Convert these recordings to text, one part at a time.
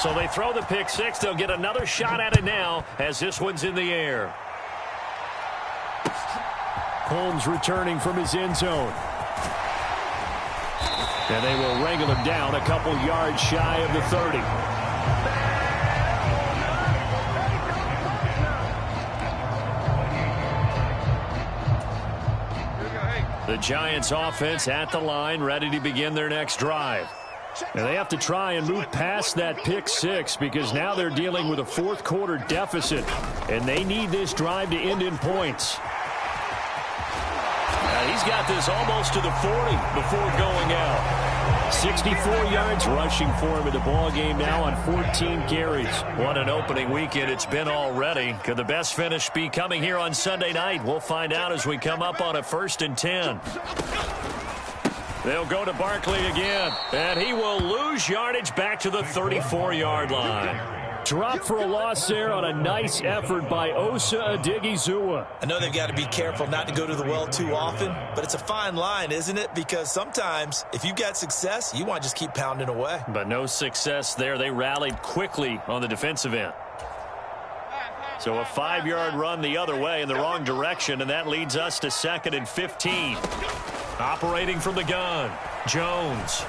So they throw the pick six. They'll get another shot at it now as this one's in the air. Holmes returning from his end zone. And they will wrangle him down a couple yards shy of the 30. The Giants offense at the line, ready to begin their next drive. And they have to try and move past that pick six because now they're dealing with a fourth quarter deficit. And they need this drive to end in points. Now he's got this almost to the 40 before going out. 64 yards rushing for him in the ball game now on 14 carries. What an opening weekend it's been already. Could the best finish be coming here on Sunday night? We'll find out as we come up on a 1st and 10. They'll go to Barkley again, and he will lose yardage back to the 34-yard line. Drop for a loss there on a nice effort by Osa Odighizuwa. I know they've got to be careful not to go to the well too often, but it's a fine line, isn't it? Because sometimes if you've got success, you want to just keep pounding away. But no success there. They rallied quickly on the defensive end. So a 5-yard run the other way in the wrong direction, and that leads us to 2nd and 15. Operating from the gun, Jones.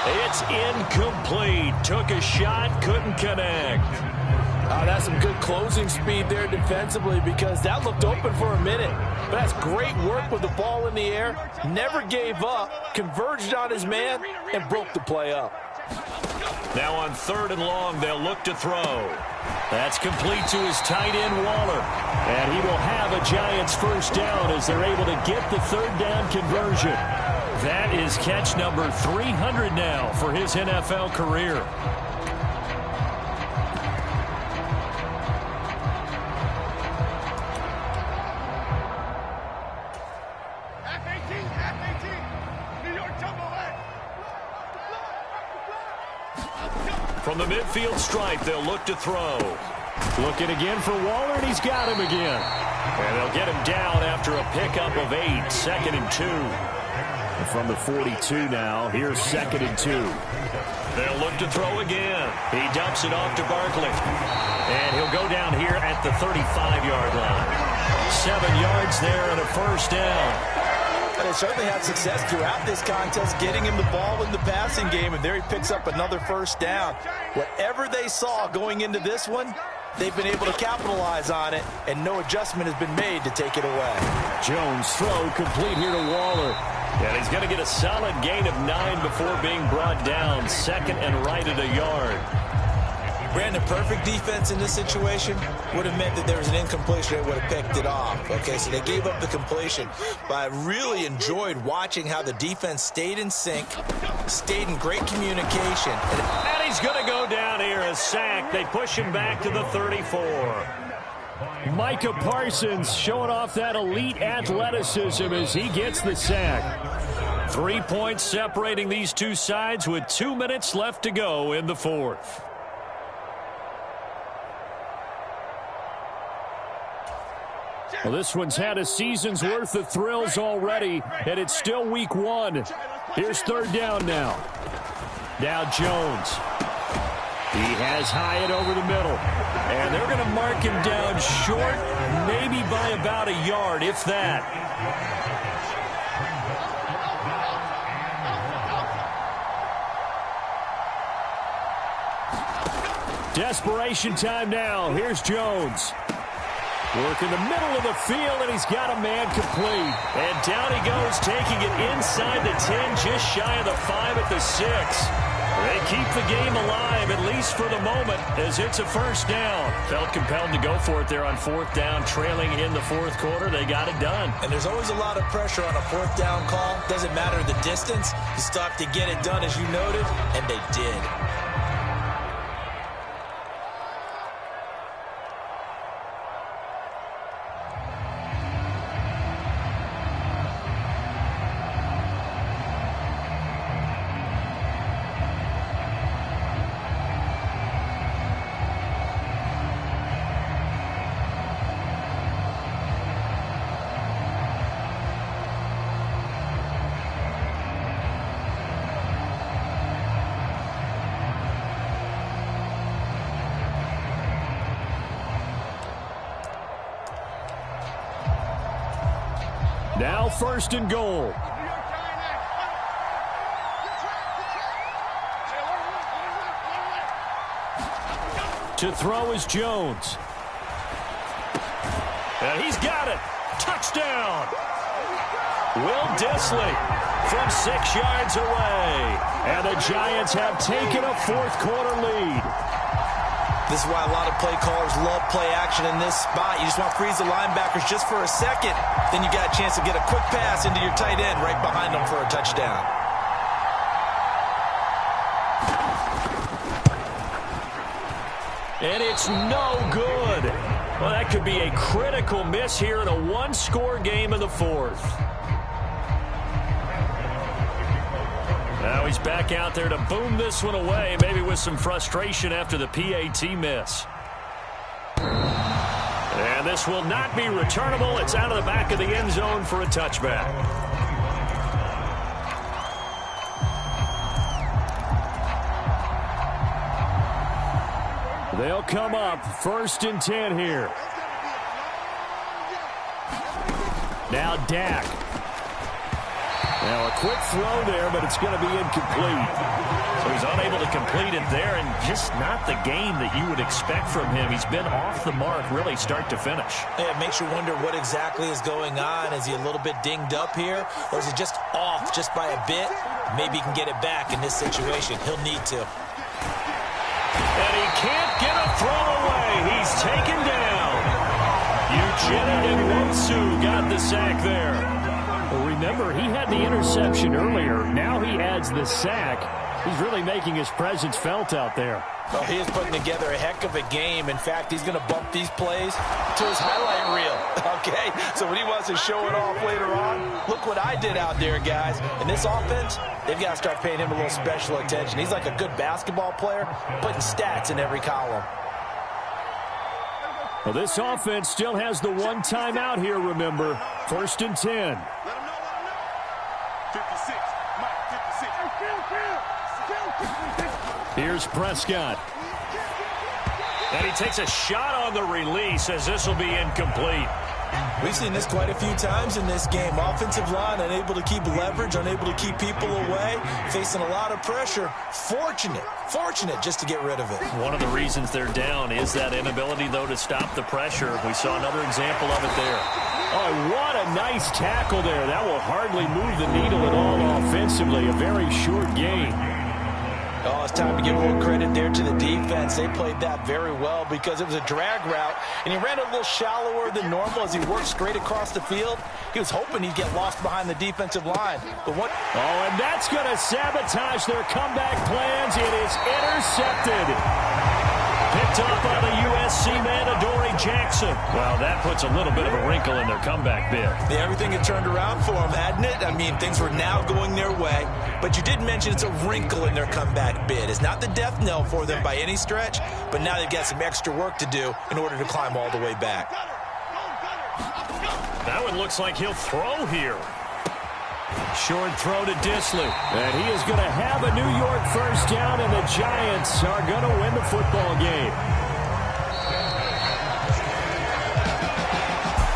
It's incomplete. Took a shot, couldn't connect. That's some good closing speed there defensively because that looked open for a minute. But that's great work with the ball in the air. Never gave up, converged on his man, and broke the play up. Now on 3rd and long, they'll look to throw. That's complete to his tight end, Waller. And he will have a Giants first down as they're able to get the 3rd down conversion. That is catch number 300 now for his NFL career. From the midfield stripe, they'll look to throw. Looking again for Waller, and he's got him again. And they'll get him down after a pickup of 8, 2nd and 2. And from the 42 now, here's 2nd and 2. They'll look to throw again. He dumps it off to Barkley. And he'll go down here at the 35-yard line. 7 yards there and a first down. They certainly had success throughout this contest, getting him the ball in the passing game, and there he picks up another first down. Whatever they saw going into this one, they've been able to capitalize on it, and no adjustment has been made to take it away. Jones throw complete here to Waller. And he's going to get a solid gain of 9 before being brought down. 2nd and right at a yard. Brandon, perfect defense in this situation would have meant that there was an incompletion that would have picked it off. Okay, so they gave up the completion. But I really enjoyed watching how the defense stayed in sync, stayed in great communication. And he's going to go down here, a sack. They push him back to the 34. Micah Parsons showing off that elite athleticism as he gets the sack. 3 points separating these two sides with 2 minutes left to go in the 4th. Well, this one's had a season's worth of thrills already, and it's still week 1. Here's 3rd down now. Now Jones. He has Hyatt over the middle. And they're going to mark him down short, maybe by about a yard, if that. Desperation time now. Here's Jones. Work in the middle of the field, and he's got a man complete. And down he goes, taking it inside the 10, just shy of the 5 at the 6. They keep the game alive, at least for the moment, as it's a first down. Felt compelled to go for it there on 4th down, trailing in the 4th quarter. They got it done. And there's always a lot of pressure on a 4th down call. Doesn't matter the distance. You stop to get it done, as you noted, and they did. Now 1st and goal. To throw is Jones. And he's got it. Touchdown. Will Dissly from 6 yards away. And the Giants have taken a 4th quarter lead. This is why a lot of play callers love play action in this spot. You just want to freeze the linebackers just for a second. Then you got a chance to get a quick pass into your tight end right behind them for a touchdown. And it's no good. Well, that could be a critical miss here in a 1-score game in the 4th. Now he's back out there to boom this one away, maybe with some frustration after the PAT miss. And this will not be returnable. It's out of the back of the end zone for a touchback. They'll come up 1st and 10 here. Now Dak. Now a quick throw there, but it's going to be incomplete. So he's unable to complete it there, and just not the game that you would expect from him. He's been off the mark really start to finish. Yeah, it makes you wonder what exactly is going on. Is he a little bit dinged up here, or is he just off just by a bit? Maybe he can get it back in this situation. He'll need to. And he can't get a throw away. He's taken down. Uchenna Nwosu got the sack there. Well, remember, he had the interception earlier. Now he adds the sack. He's really making his presence felt out there. Well, he is putting together a heck of a game. In fact, he's going to bump these plays to his highlight reel. Okay, so when he wants to show it off later on, look what I did out there, guys. In this offense, they've got to start paying him a little special attention. He's like a good basketball player, putting stats in every column. Well, this offense still has the one timeout here, remember. 1st and 10. 56. Here's Prescott. And he takes a shot on the release as this will be incomplete. We've seen this quite a few times in this game. Offensive line unable to keep leverage, unable to keep people away, facing a lot of pressure. Fortunate just to get rid of it. One of the reasons they're down is that inability, though, to stop the pressure. We saw another example of it there. Oh, what a nice tackle there. That will hardly move the needle at all offensively. A very short game. Oh, it's time to give more credit there to the defense. They played that very well because it was a drag route, and he ran a little shallower than normal as he worked straight across the field. He was hoping he'd get lost behind the defensive line. But what? Oh, and that's going to sabotage their comeback plans. It is intercepted. Picked up by the USC man, Adoree Jackson. Well, that puts a little bit of a wrinkle in their comeback bid. Yeah, everything had turned around for them, hadn't it? I mean, things were now going their way. But you did mention it's a wrinkle in their comeback bid. It's not the death knell for them by any stretch, but now they've got some extra work to do in order to climb all the way back. That one looks like he'll throw here. Short throw to Dissly. And he is going to have a New York first down, and the Giants are going to win the football game.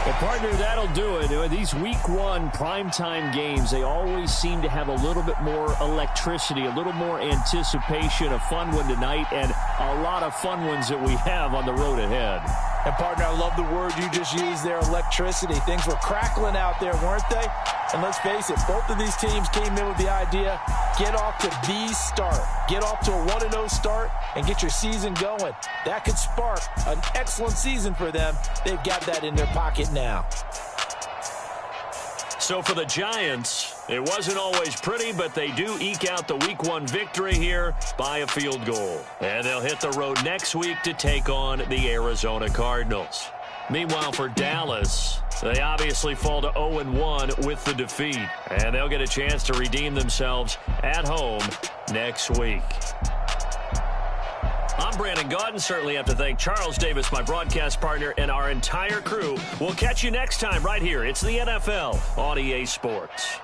Well, partner, that'll do it. These Week 1 primetime games, they always seem to have a little bit more electricity, a little more anticipation. A fun one tonight, and a lot of fun ones that we have on the road ahead. And, partner, I love the word you just used there, electricity. Things were crackling out there, weren't they? And let's face it, both of these teams came in with the idea, get off to the start. Get off to a 1-0 start and get your season going. That could spark an excellent season for them. They've got that in their pocket now. So for the Giants, it wasn't always pretty, but they do eke out the Week 1 victory here by a field goal. And they'll hit the road next week to take on the Arizona Cardinals. Meanwhile, for Dallas, they obviously fall to 0-1 with the defeat. And they'll get a chance to redeem themselves at home next week. I'm Brandon Gaudin. Certainly have to thank Charles Davis, my broadcast partner, and our entire crew. We'll catch you next time right here. It's the NFL on EA Sports.